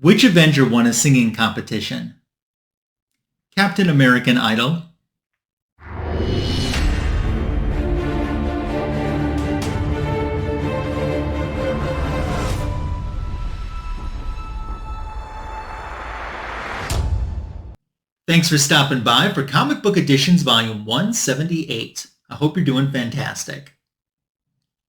Which Avenger won a singing competition? Captain American Idol? Thanks for stopping by for Comic Book Editions Volume 178. I hope you're doing fantastic.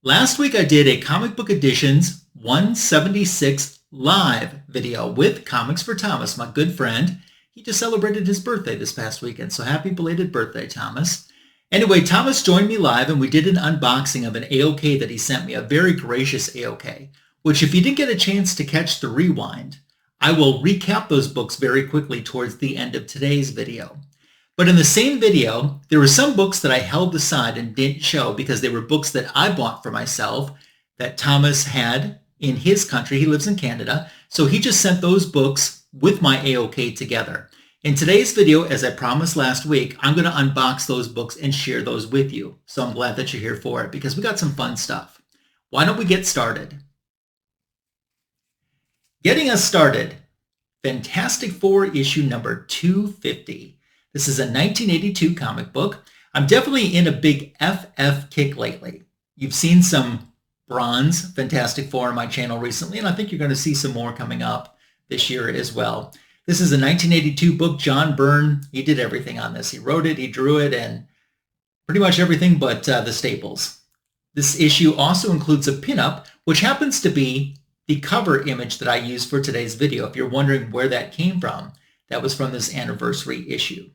Last week I did a Comic Book Editions 176 live video with Comics4thomas, my good friend. He just celebrated his birthday this past weekend, so happy belated birthday, Thomas. Anyway, Thomas joined me live and we did an unboxing of an AOK that he sent me, a very gracious AOK, which if you didn't get a chance to catch the rewind, I will recap those books very quickly towards the end of today's video. But in the same video, there were some books that I held aside and didn't show because they were books that I bought for myself that Thomas had in his country. He lives in Canada, so he just sent those books with my AOK together. In today's video, as I promised last week, I'm going to unbox those books and share those with you. So I'm glad that you're here for it because we got some fun stuff. Why don't we get started? Getting us started, Fantastic Four issue number 250. This is a 1982 comic book. I'm definitely in a big FF kick lately. You've seen some bronze Fantastic Four on my channel recently, and I think you're going to see some more coming up this year as well. This is a 1982 book. John Byrne, he did everything on this. He wrote it, he drew it, and pretty much everything but the staples. This issue also includes a pinup, which happens to be the cover image that I used for today's video. If you're wondering where that came from, that was from this anniversary issue.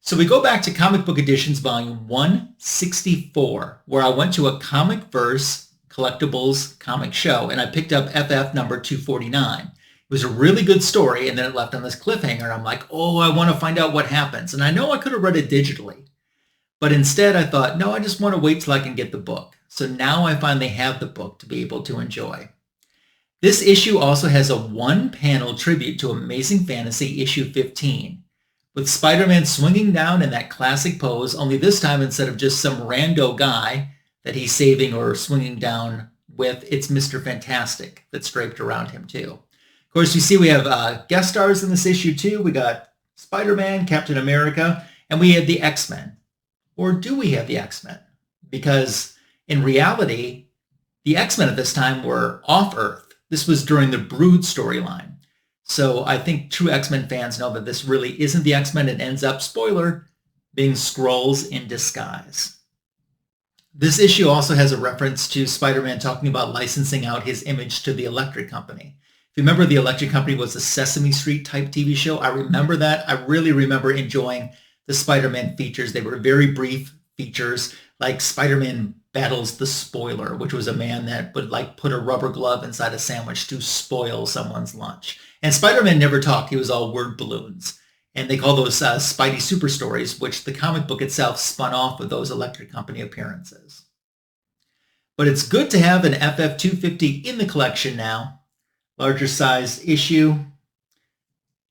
So we go back to Comic Book Editions Volume 164, where I went to a Comic Verse Collectibles comic show, and I picked up FF number 249. It was a really good story, and then it left on this cliffhanger, and I'm like, oh, I want to find out what happens. And I know I could have read it digitally, but instead I thought, no, I just want to wait till I can get the book. So now I finally have the book to be able to enjoy. This issue also has a one-panel tribute to Amazing Fantasy issue 15, with Spider-Man swinging down in that classic pose, only this time instead of just some rando guy that he's saving or swinging down with, it's Mr. Fantastic that's draped around him too. Of course, you see we have guest stars in this issue too. We got Spider-Man, Captain America, and we have the X-Men. Or do we have the X-Men? Because in reality, the X-Men at this time were off-Earth. This was during the Brood storyline. So I think true X-Men fans know that this really isn't the X-Men. It ends up, spoiler, being Skrulls in disguise. This issue also has a reference to Spider-Man talking about licensing out his image to the Electric Company. If you remember, the Electric Company was a Sesame Street type TV show. I remember that. I really remember enjoying the Spider-Man features. They were very brief features, like Spider-Man battles the Spoiler, which was a man that would like put a rubber glove inside a sandwich to spoil someone's lunch. And Spider-Man never talked. He was all word balloons. And they call those Spidey Super Stories, which the comic book itself spun off of those Electric Company appearances. But it's good to have an FF 250 in the collection now. Larger sized issue,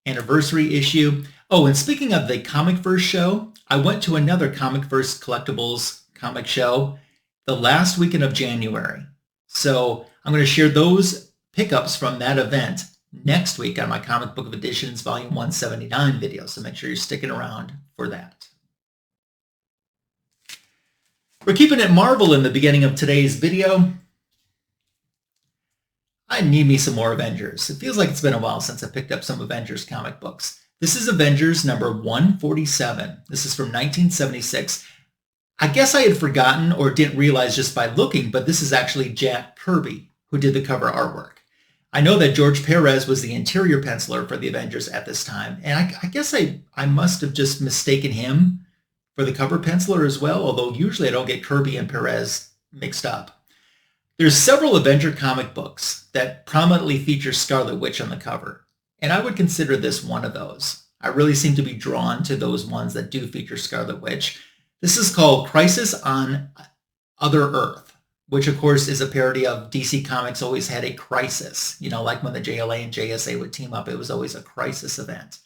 anniversary issue. Oh, and speaking of the Comic Verse show, I went to another Comic Verse Collectibles comic show the last weekend of January. So I'm going to share those pickups from that event next week on my Comic Book of Editions Volume 179 video. So make sure you're sticking around for that. We're keeping it Marvel in the beginning of today's video. I need me some more Avengers. It feels like it's been a while since I picked up some Avengers comic books. This is Avengers number 147. This is from 1976. I guess I had forgotten or didn't realize just by looking, but this is actually Jack Kirby who did the cover artwork. I know that George Perez was the interior penciler for the Avengers at this time, and I guess I must have just mistaken him for the cover penciler as well, although usually I don't get Kirby and Perez mixed up. There's several Avenger comic books that prominently feature Scarlet Witch on the cover, and I would consider this one of those. I really seem to be drawn to those ones that do feature Scarlet Witch. This is called Crisis on Other Earth, which of course is a parody of DC Comics always had a crisis. You know, like when the JLA and JSA would team up, it was always a crisis event.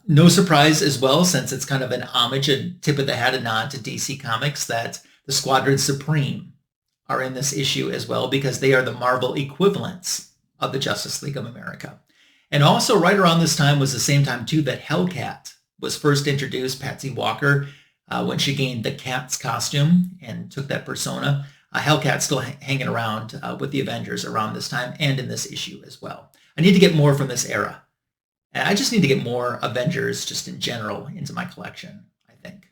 No surprise as well, since it's kind of an homage, a tip of the hat, a nod to DC Comics, that the Squadron Supreme are in this issue as well, because they are the Marvel equivalents of the Justice League of America. And also right around this time was the same time too that Hellcat was first introduced, Patsy Walker, when she gained the cat's costume and took that persona. Hellcat's still hanging around with the Avengers around this time and in this issue as well. I need to get more from this era. And I just need to get more Avengers just in general into my collection, I think.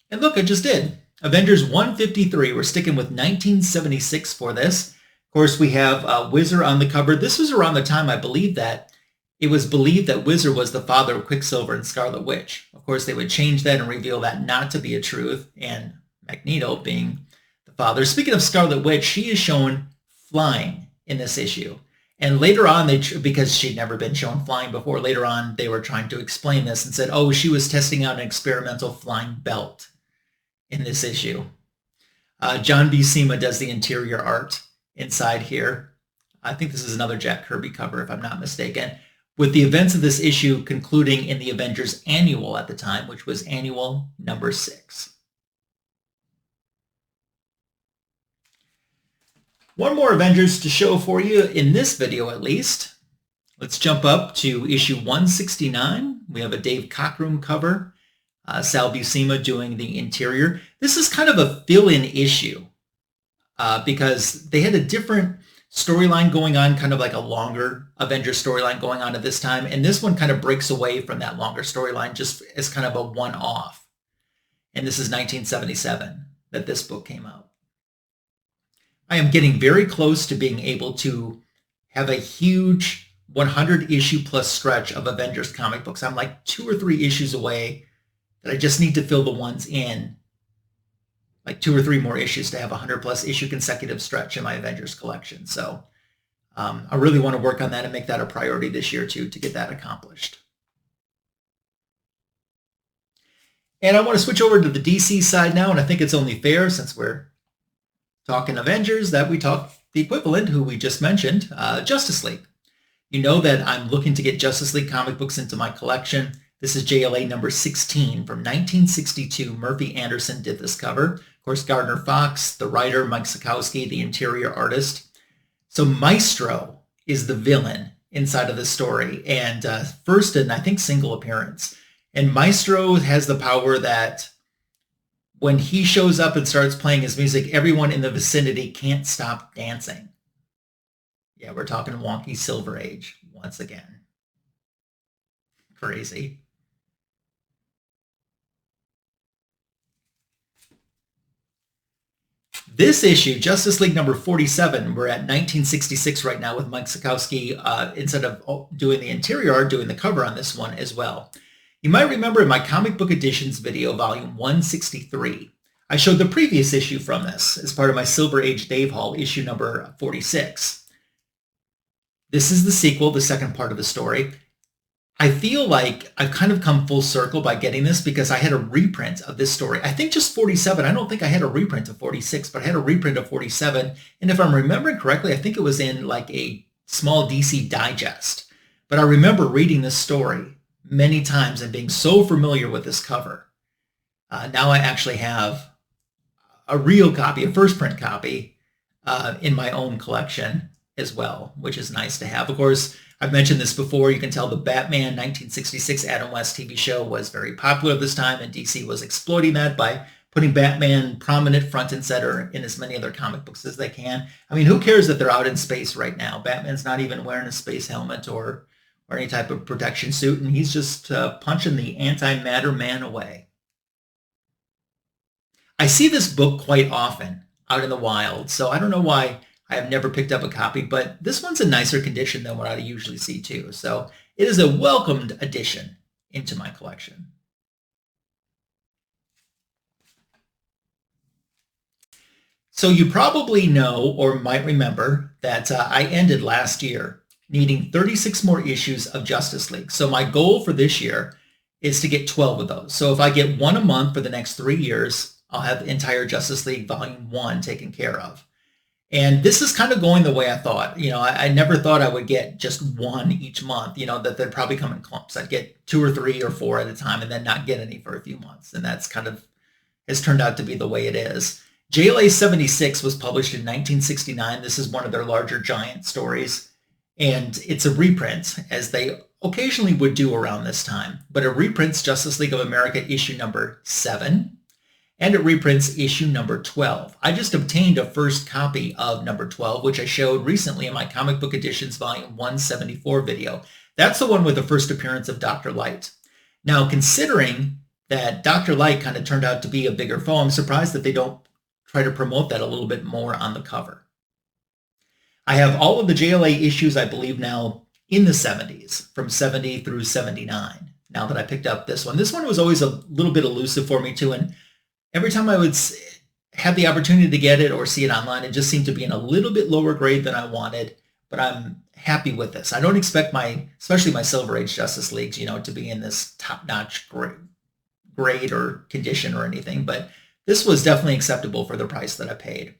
And look, I just did. Avengers 153. We're sticking with 1976 for this. Of course, we have Whizzer on the cover. This was around the time, I believe, that it was believed that Whizzer was the father of Quicksilver and Scarlet Witch. Of course, they would change that and reveal that not to be a truth, and Magneto being the father. Speaking of Scarlet Witch, she is shown flying in this issue. And later on, because she'd never been shown flying before, later on they were trying to explain this and said, oh, she was testing out an experimental flying belt in this issue. John Buscema does the interior art inside here. I think this is another Jack Kirby cover, if I'm not mistaken, with the events of this issue concluding in the Avengers Annual at the time, which was Annual number 6. One more Avengers to show for you in this video, at least. Let's jump up to issue 169. We have a Dave Cockrum cover. Sal Buscema doing the interior. This is kind of a fill-in issue because they had a different storyline going on, kind of like a longer Avengers storyline going on at this time. And this one kind of breaks away from that longer storyline just as kind of a one-off. And this is 1977 that this book came out. I am getting very close to being able to have a huge 100 issue plus stretch of Avengers comic books. I'm like 2 or 3 issues away that I just need to fill the ones in, like 2 or 3 more issues to have a 100 plus issue consecutive stretch in my Avengers collection. So I really want to work on that and make that a priority this year too, to get that accomplished. And I want to switch over to the DC side now, and I think it's only fair, since we're talking Avengers, that we talk the equivalent, who we just mentioned, Justice League. You know that I'm looking to get Justice League comic books into my collection. This is JLA number 16 from 1962. Murphy Anderson did this cover. Of course, Gardner Fox, the writer, Mike Sekowsky, the interior artist. So Maestro is the villain inside of the story, and first and I think single appearance. And Maestro has the power that when he shows up and starts playing his music, everyone in the vicinity can't stop dancing. Yeah, we're talking wonky Silver Age once again. Crazy. This issue, Justice League number 47, we're at 1966 right now with Mike Sekowsky, instead of doing the interior art, doing the cover on this one as well. You might remember in my comic book editions video, volume 163, I showed the previous issue from this as part of my Silver Age Dave Haul, issue number 46. This is the sequel, the second part of the story. I feel like I've kind of come full circle by getting this, because I had a reprint of this story. I think just 47. I don't think I had a reprint of 46, but I had a reprint of 47. And if I'm remembering correctly, I think it was in like a small DC digest. But I remember reading this story many times and being so familiar with this cover. Now I actually have a real copy, a first print copy, in my own collection as well, which is nice to have. Of course, I've mentioned this before. You can tell the Batman 1966 Adam West TV show was very popular this time, and DC was exploiting that by putting Batman prominent front and center in as many other comic books as they can. I mean, who cares that they're out in space right now? Batman's not even wearing a space helmet or any type of protection suit, and he's just punching the antimatter man away. I see this book quite often out in the wild, so I don't know why I have never picked up a copy, but this one's in nicer condition than what I usually see too. So it is a welcomed addition into my collection. So you probably know or might remember that I ended last year needing 36 more issues of Justice League. So my goal for this year is to get 12 of those. So if I get one a month for the next 3 years, I'll have the entire Justice League Volume 1 taken care of. And this is kind of going the way I thought. You know, I never thought I would get just one each month, you know, that they'd probably come in clumps. I'd get 2 or 3 or 4 at a time and then not get any for a few months. And that's kind of has turned out to be the way it is. JLA 76 was published in 1969. This is one of their larger giant stories. And it's a reprint, as they occasionally would do around this time. But it reprints Justice League of America issue number 7, and it reprints issue number 12. I just obtained a first copy of number 12, which I showed recently in my Comic Book Editions Volume 174 video. That's the one with the first appearance of Dr. Light. Now, considering that Dr. Light kind of turned out to be a bigger foe, I'm surprised that they don't try to promote that a little bit more on the cover. I have all of the JLA issues, I believe, now in the 70s, from 70 through 79, now that I picked up this one. This one was always a little bit elusive for me, too, and every time I would have the opportunity to get it or see it online, it just seemed to be in a little bit lower grade than I wanted, but I'm happy with this. I don't expect especially my Silver Age Justice Leagues, to be in this top-notch grade or condition or anything, but this was definitely acceptable for the price that I paid.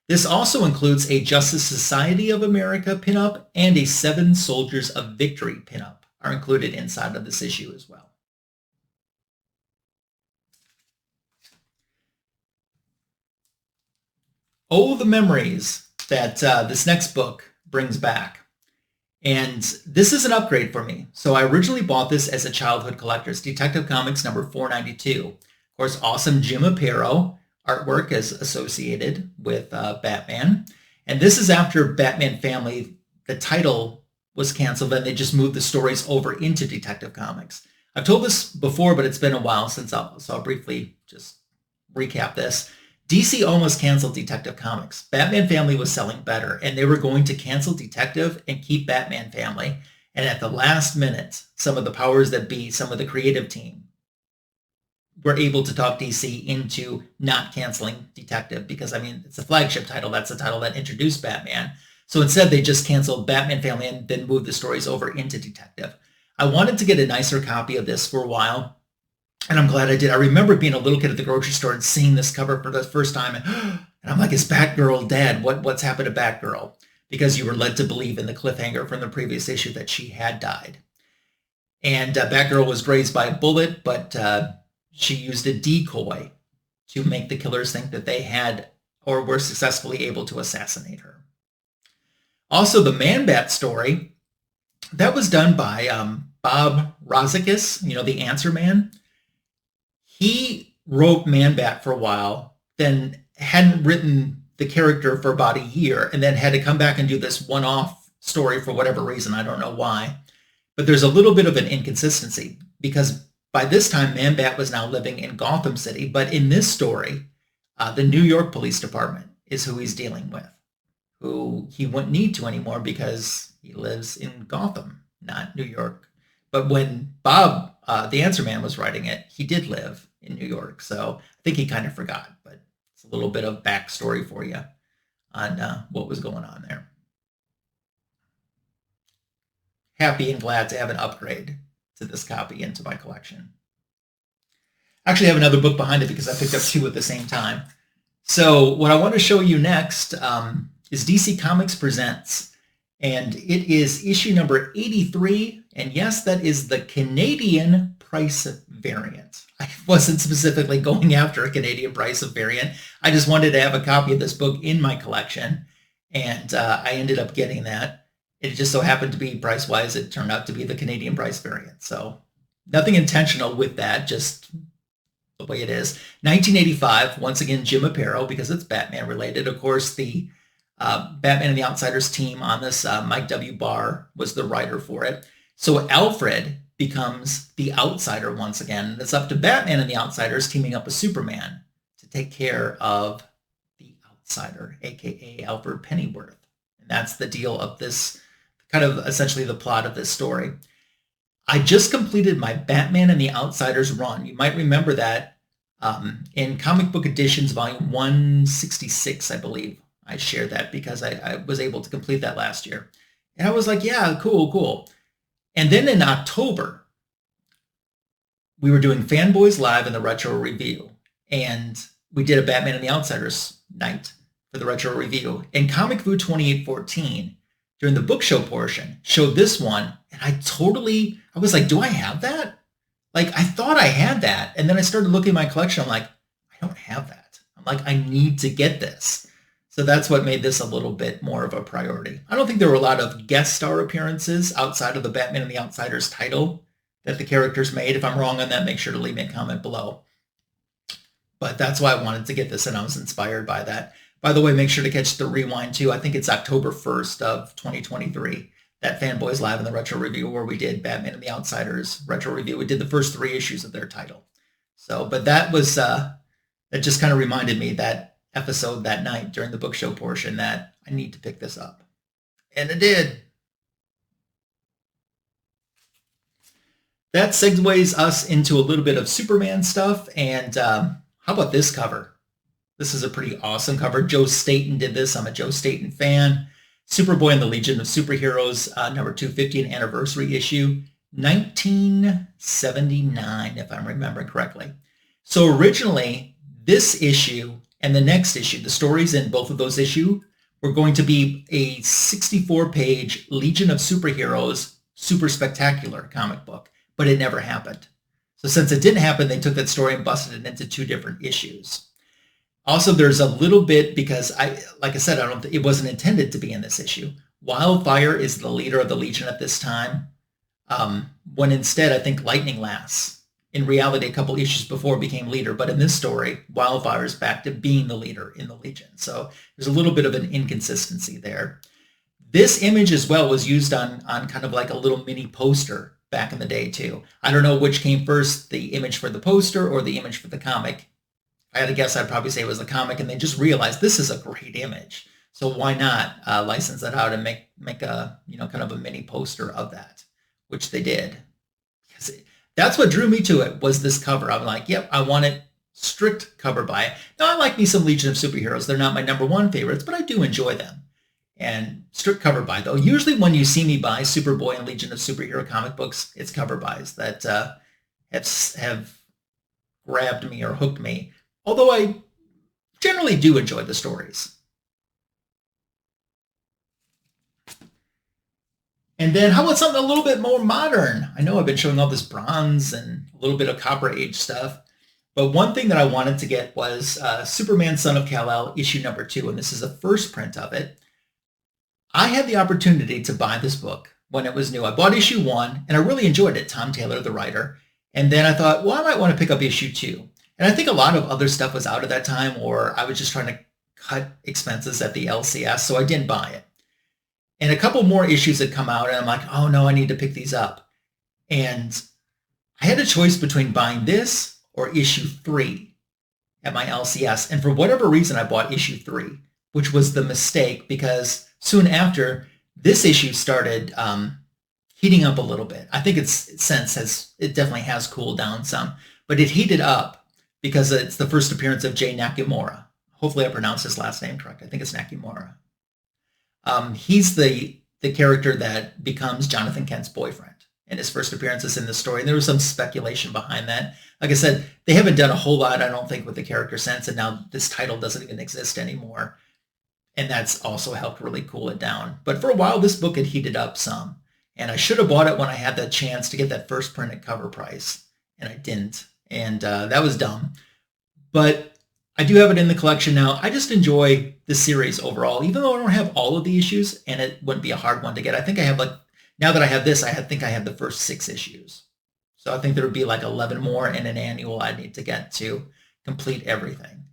This also includes a Justice Society of America pinup and a 7 Soldiers of Victory pinup are included inside of this issue as well. Oh, the memories that this next book brings back. And this is an upgrade for me. So I originally bought this as a childhood collector's Detective Comics number 492. Of course, awesome Jim Aparo artwork is associated with Batman. And this is after Batman Family, the title was canceled, and they just moved the stories over into Detective Comics. I've told this before, but it's been a while since so I'll briefly just recap this. DC almost canceled Detective Comics. Batman Family was selling better, and they were going to cancel Detective and keep Batman Family. And at the last minute, some of the powers that be, some of the creative team, were able to talk DC into not canceling Detective because, it's a flagship title. That's the title that introduced Batman. So instead, they just canceled Batman Family and then moved the stories over into Detective. I wanted to get a nicer copy of this for a while, and I'm glad I did. I remember being a little kid at the grocery store and seeing this cover for the first time, and I'm like, is Batgirl dead? What's happened to Batgirl? Because you were led to believe in the cliffhanger from the previous issue that she had died. And Batgirl was grazed by a bullet, but she used a decoy to make the killers think that they had or were successfully able to assassinate her. Also, the Man-Bat story, that was done by Bob Rozakis, the Answer Man. He wrote Man-Bat for a while, then hadn't written the character for about a year, and then had to come back and do this one-off story for whatever reason. I don't know why. But there's a little bit of an inconsistency because by this time, Man-Bat was now living in Gotham City, but in this story, the New York Police Department is who he's dealing with, who he wouldn't need to anymore because he lives in Gotham, not New York. But when Bob, the Answer Man, was writing it, he did live in New York, so I think he kind of forgot, but it's a little bit of backstory for you on what was going on there. Happy and glad to have an upgrade to this copy into my collection. I actually have another book behind it because I picked up 2 at the same time. So what I want to show you next is DC Comics Presents, and it is issue number 83, and yes, that is the Canadian price variant. I wasn't specifically going after a Canadian price variant. I just wanted to have a copy of this book in my collection, and I ended up getting that. It just so happened to be price-wise, it turned out to be the Canadian price variant. So nothing intentional with that, just the way it is. 1985, once again, Jim Aparo, because it's Batman related. Of course, the Batman and the Outsiders team on this, Mike W. Barr was the writer for it. So Alfred becomes the Outsider once again. It's up to Batman and the Outsiders teaming up with Superman to take care of the Outsider, aka Alfred Pennyworth. And that's the deal of this, kind of essentially the plot of this story. I just completed my Batman and the Outsiders run. You might remember that in Comic Book Editions Volume 166, I believe. I shared that because I was able to complete that last year. And I was like, yeah, cool. And then in October, we were doing Fanboys Live in the Retro Review. And we did a Batman and the Outsiders night for the Retro Review. And Comic Food 2814, during the book show portion, showed this one. And I was like, do I have that? Like, I thought I had that. And then I started looking at my collection. I'm like, I don't have that. I'm like, I need to get this. So that's what made this a little bit more of a priority. I don't think there were a lot of guest star appearances outside of the Batman and the Outsiders title that the characters made. If I'm wrong on that, make sure to leave me a comment below. But that's why I wanted to get this, and I was inspired by that. By the way, make sure to catch the rewind too. I think it's October 1st of 2023. That Fanboys Live in the Retro Review where we did Batman and the Outsiders Retro Review. We did the first 3 issues of their title. So, but that was, that just kind of reminded me that episode that night during the book show portion that I need to pick this up. And it did. That segues us into a little bit of Superman stuff. And how about this cover? This is a pretty awesome cover. Joe Staton did this. I'm a Joe Staton fan. Superboy and the Legion of Superheroes, number 250, an anniversary issue, 1979, if I'm remembering correctly. So originally, this issue and the next issue, the stories in both of those issues, were going to be a 64-page Legion of Superheroes super spectacular comic book, but it never happened. So since it didn't happen, they took that story and busted it into 2 different issues. Also, there's a little bit, because like I said, it wasn't intended to be in this issue. Wildfire is the leader of the Legion at this time, when instead I think Lightning Lass, in reality, a couple issues before, became leader. But in this story, Wildfire is back to being the leader in the Legion. So there's a little bit of an inconsistency there. This image as well was used on kind of like a little mini poster back in the day too. I don't know which came first, the image for the poster or the image for the comic. I had to guess, I'd probably say it was the comic, and they just realized this is a great image. So why not license that out and make a, kind of a mini poster of that, which they did. Because that's what drew me to it, was this cover. I'm like, yep, I want it strict cover by. Now, I like me some Legion of Superheroes. They're not my number 1 favorites, but I do enjoy them. And strict cover by, though. Usually when you see me buy Superboy and Legion of Superhero comic books, it's cover buys that have grabbed me or hooked me. Although I generally do enjoy the stories. And then how about something a little bit more modern? I know I've been showing all this bronze and a little bit of Copper Age stuff. But one thing that I wanted to get was Superman Son of Kal-El, issue number 2. And this is the first print of it. I had the opportunity to buy this book when it was new. I bought issue 1, and I really enjoyed it. Tom Taylor, the writer. And then I thought, well, I might want to pick up issue 2. And I think a lot of other stuff was out at that time, or I was just trying to cut expenses at the LCS, so I didn't buy it. And a couple more issues had come out, and I'm like, oh no, I need to pick these up. And I had a choice between buying this or issue 3 at my LCS. And for whatever reason, I bought issue 3, which was the mistake, because soon after, this issue started heating up a little bit. I think it definitely has cooled down some, but it heated up because it's the first appearance of Jay Nakamura. Hopefully I pronounced his last name correct. I think it's Nakamura. He's the character that becomes Jonathan Kent's boyfriend in his first appearances in the story. And there was some speculation behind that. Like I said, they haven't done a whole lot, I don't think, with the character since, and now this title doesn't even exist anymore. And that's also helped really cool it down. But for a while, this book had heated up some. And I should have bought it when I had that chance to get that first print at cover price. And I didn't. And that was dumb. But I do have it in the collection now. I just enjoy the series overall, even though I don't have all of the issues, and it wouldn't be a hard one to get. I think I have, like, now that I have this, think I have the first 6 issues. So I think there would be like 11 more in an annual I'd need to get to complete everything.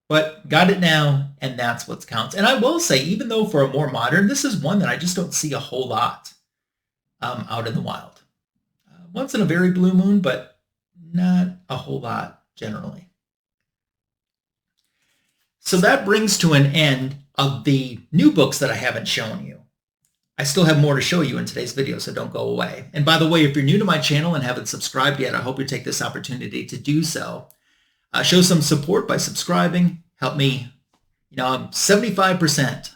But got it now, and that's what counts. And I will say, even though for a more modern, this is one that I just don't see a whole lot out in the wild. Once in a very blue moon, but not a whole lot generally. So that brings to an end of the new books that I haven't shown you. I still have more to show you in today's video, so don't go away. And by the way, if you're new to my channel and haven't subscribed yet, I hope you take this opportunity to do so. Show some support by subscribing. Help me, I'm 75%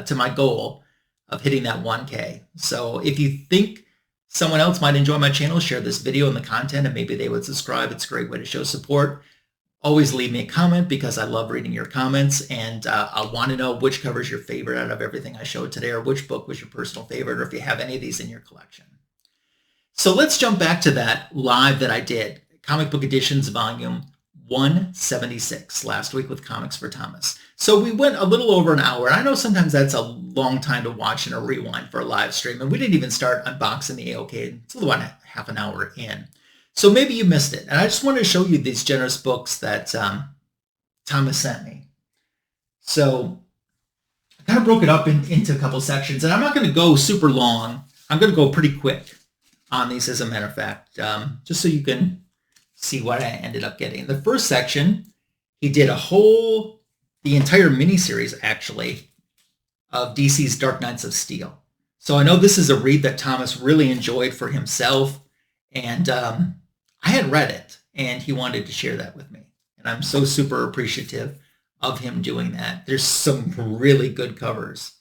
to my goal of hitting that 1K. So if you think someone else might enjoy my channel, share this video and the content, and maybe they would subscribe. It's a great way to show support. Always leave me a comment, because I love reading your comments, and I want to know which cover is your favorite out of everything I showed today, or which book was your personal favorite, or if you have any of these in your collection. So let's jump back to that live that I did, Comic Book Editions Volume v.176 last week with Comics for Thomas. So we went a little over an hour. I know sometimes that's a long time to watch in a rewind for a live stream, and we didn't even start unboxing the AOK until about half an hour in. So maybe you missed it. And I just wanted to show you these generous books that Thomas sent me. So I kind of broke it up into a couple sections, and I'm not going to go super long. I'm going to go pretty quick on these, as a matter of fact, just so you can see what I ended up getting. The first section, he did the entire miniseries, actually, of DC's Dark Knights of Steel. So I know this is a read that Thomas really enjoyed for himself, and I had read it, and he wanted to share that with me. And I'm so super appreciative of him doing that. There's some really good covers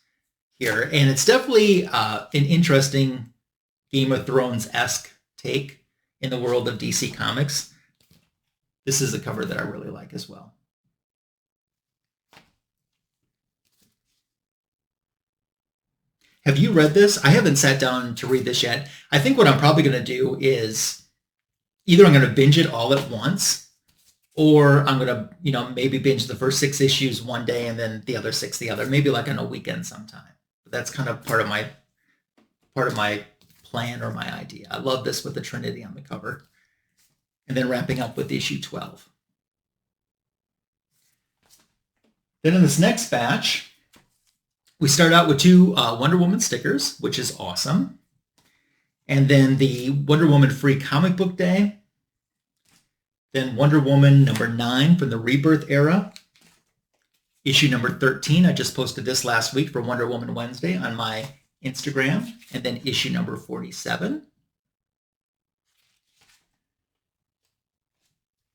here, and it's definitely an interesting Game of Thrones-esque take in the world of DC Comics. This is a cover that I really like as well. Have you read this? I haven't sat down to read this yet. I think what I'm probably going to do is either I'm going to binge it all at once, or I'm going to, maybe binge the first 6 issues one day and then the other 6 the other, maybe like on a weekend sometime. But that's kind of part of my plan or my idea. I love this with the Trinity on the cover. And then wrapping up with issue 12. Then in this next batch, we start out with 2 Wonder Woman stickers, which is awesome. And then the Wonder Woman Free Comic Book Day. Then Wonder Woman number 9 from the Rebirth era. Issue number 13. I just posted this last week for Wonder Woman Wednesday on my Instagram. And then issue number 47.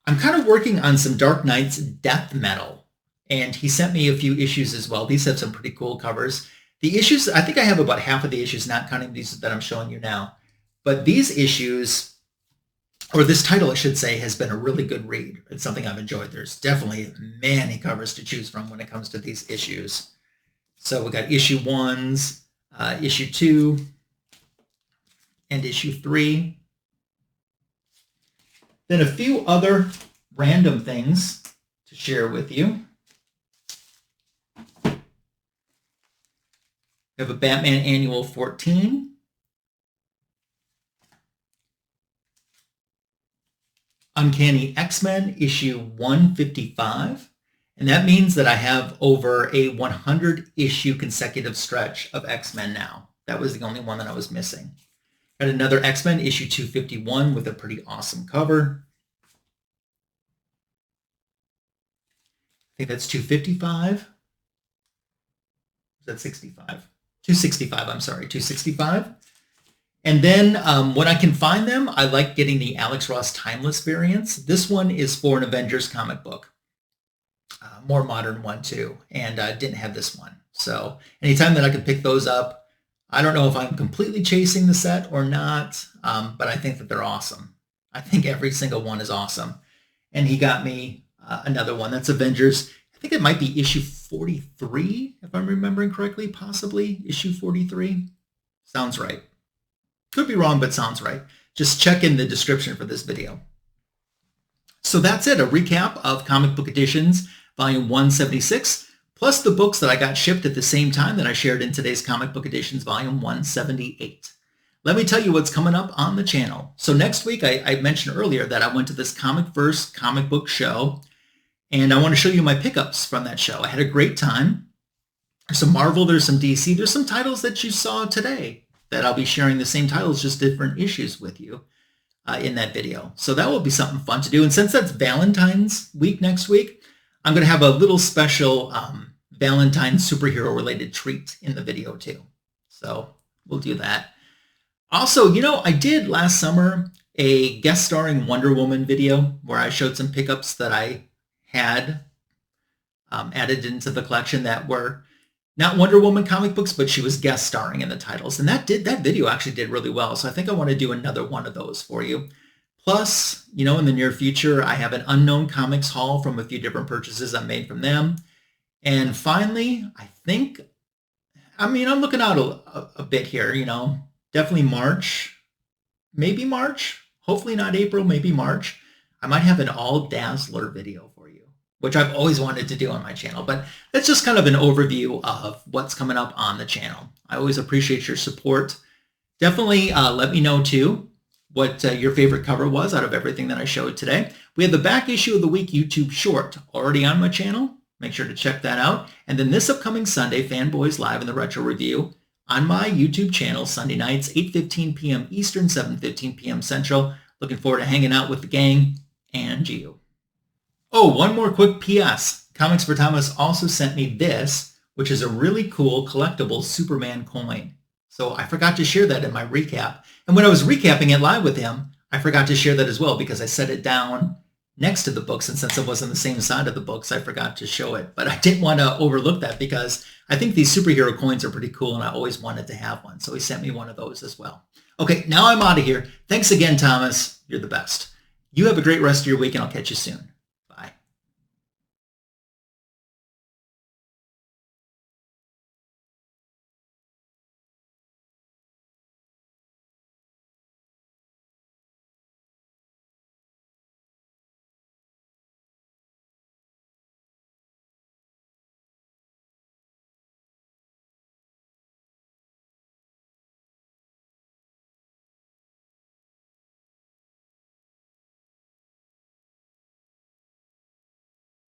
I'm kind of working on some Dark Knight's death metal. And he sent me a few issues as well. These have some pretty cool covers. The issues, I think I have about half of the issues, not counting these that I'm showing you now. But these issues, or this title, I should say, has been a really good read. It's something I've enjoyed. There's definitely many covers to choose from when it comes to these issues. So we got issue 1s, issue 2, and issue 3. Then a few other random things to share with you. We have a Batman Annual 14. Uncanny X-Men issue 155. And that means that I have over a 100 issue consecutive stretch of X-Men now. That was the only one that I was missing. Got another X-Men issue 251 with a pretty awesome cover. I think that's 255. Is that 65? 265, I'm sorry, 265. And then when I can find them, I like getting the Alex Ross Timeless variants. This one is for an Avengers comic book. More modern one too, and I didn't have this one. So anytime that I can pick those up, I don't know if I'm completely chasing the set or not, but I think that they're awesome. I think every single one is awesome. And he got me another one. That's Avengers. I think it might be issue 43, if I'm remembering correctly, possibly issue 43. Sounds right. Could be wrong, but sounds right. Just check in the description for this video. So that's it, a recap of Comic Book Editions, Volume 176, plus the books that I got shipped at the same time that I shared in today's Comic Book Editions, Volume 178. Let me tell you what's coming up on the channel. So next week, I mentioned earlier that I went to this Comic-Verse comic book show, and I want to show you my pickups from that show. I had a great time. There's some Marvel, there's some DC, there's some titles that you saw today that I'll be sharing the same titles, just different issues with you in that video. So that will be something fun to do. And since that's Valentine's week next week, I'm going to have a little special Valentine's superhero related treat in the video too. So we'll do that. Also, I did last summer a guest starring Wonder Woman video where I showed some pickups that I had added into the collection that were not Wonder Woman comic books, but she was guest starring in the titles. And that video actually did really well. So I think I want to do another one of those for you. Plus, in the near future, I have an Unknown Comics haul from a few different purchases I made from them. And finally, I'm looking out a bit here, definitely March, maybe March, hopefully not April, maybe March. I might have an all Dazzler video for you, which I've always wanted to do on my channel, but that's just kind of an overview of what's coming up on the channel. I always appreciate your support. Definitely let me know too what your favorite cover was out of everything that I showed today. We have the back issue of the week YouTube short already on my channel. Make sure to check that out. And then this upcoming Sunday, Fanboys Live in the Retro Review on my YouTube channel, Sunday nights, 8:15 p.m. Eastern, 7:15 p.m. Central. Looking forward to hanging out with the gang and you. Oh, one more quick PS. Comics for Thomas also sent me this, which is a really cool collectible Superman coin. So I forgot to share that in my recap. And when I was recapping it live with him, I forgot to share that as well because I set it down next to the books. And since it was on the same side of the books, I forgot to show it. But I didn't want to overlook that because I think these superhero coins are pretty cool and I always wanted to have one. So he sent me one of those as well. Okay, now I'm out of here. Thanks again, Thomas. You're the best. You have a great rest of your week and I'll catch you soon.